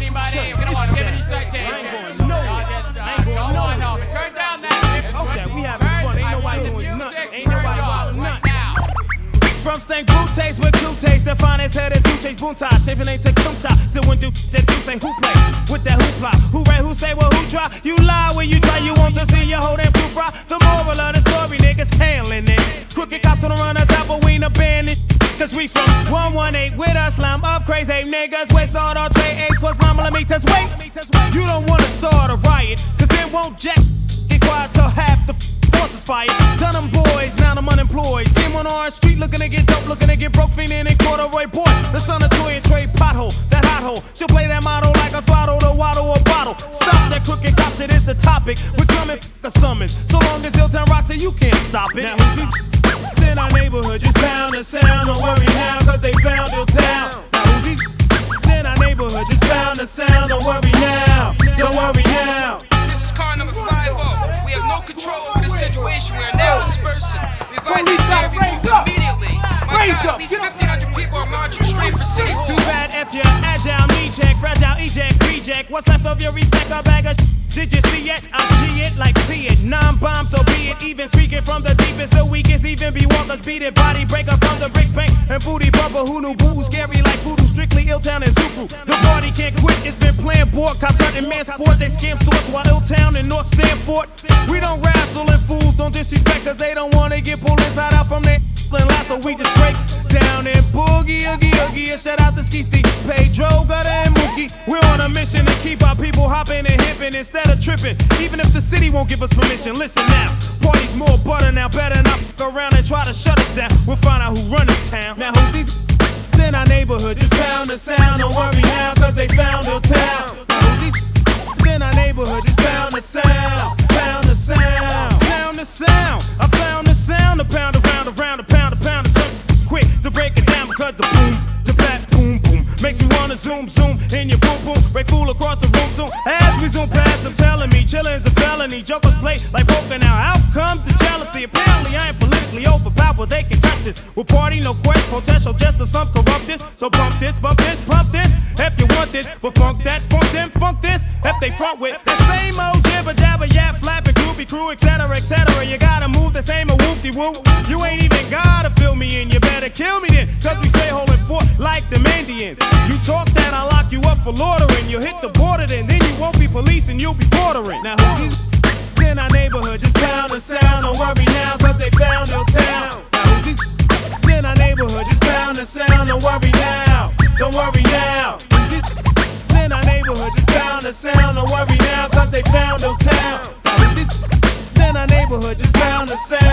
anybody. We don't want to give any citations. Go on home. Turn down that music. Okay, we having fun. Ain't nobody doing nothing. Ain't nobody doing right now. From stank blue taste with blue taste, the finest head is who chase boonta, chafing ain't to kumta. Still when do that do say who play with that hoopla, who right, who say well who try. You lie when you try, you want to see your whole damn crew fry. The moral of the story, niggas handling it. Crooked cops on the runners out, but we ain't abandoned. Cause we from 118 with a slum of crazy niggas with sawed or J8 was millimeters. Wait, you don't wanna start a riot, cause then won't jack get quiet till half the forces fired. Done them boys, now I'm unemployed. See him on Orange Street looking to get dope, looking to get broke, fiending in corduroy boy. The son of Toy and trade pothole, that hot hole. She'll play that motto like a throttle, the waddle or bottle. Stop that crooked cop shit is the topic. We're coming a summons. So long as Hilltown rocks it, you can't stop it. Now who's these in our neighborhood? Just pound the sound, don't worry now, cause they found Hilltown. Now who's these in our neighborhood? Just pound the sound, don't worry now, don't worry now. This is car number 50. We have no control over this situation. We are now dispersing. We advise these men be moved immediately. My God, at least 1,500 people are marching straight for City Hall. Too bad if you're agile, knee check, fragile, eject, reject. What's left of your respect, a bag of did you see it? I G it like see it. Non-bomb, so be it. Even speaking from the deepest, the weakest. Even be walkers, beat it. Body breaker from the bricks bank. And booty bumper, who knew boo? Scary like voodoo. Strictly Illtown and Zuku. The party can't quit, it's been playing board. Cops hunting man sport. They scam sorts while Illtown and North Stanford. We don't wrestle and fools don't disrespect us. They don't wanna get pulled inside out from their so we just break down and boogie, oogie, oogie. And shout out to Ski Steve, Pedro, Gutter, and Mookie. We're on a mission to keep our people hopping and hipping instead of tripping. Even if the city won't give us permission, listen now. Party's more butter now, better not fuck around and try to shut us down. We'll find out who run this town. Now who's these in our neighborhood? Just pound the sound, don't worry now, cause they found Hilltown. Now who's these in our neighborhood? Just pound the sound, pound the sound, sound the sound. I found the sound, a pound around, around, a pound of something quick to break it down because the boom, the black boom, boom makes me wanna zoom, zoom in your boom, boom, break fool across the room soon. As we zoom past, I'm telling me, chillin's a felony. Jokers play like poker now. Out comes the jealousy. Apparently I ain't politically overpowered. They can touch this. We'll party, no quest, potential, just to some corrupt this. So bump this, pump this, if you want this. But funk that, funk them, funk this. If they front with that same old jibber jabber, yap, flapping, groupie crew, etc., etc. You gotta move the same old whoop-de-whoop. You ain't even gotta feel me in. You better kill me then, cause we stay holding fort like them Indians. You talk that, I'll lock you up for loitering. You hit the border then you won't be policing, you'll be bordering. Now who's these in our neighborhood? Just pound the sound, don't worry now, cause they found Hilltown. Now who's these in our neighborhood? Just pound the sound, don't worry now, don't worry now. Who's these in our neighborhood? Just pound the sound, don't worry now, cause they found Hilltown. Now who's these in our neighborhood? Just pound the sound.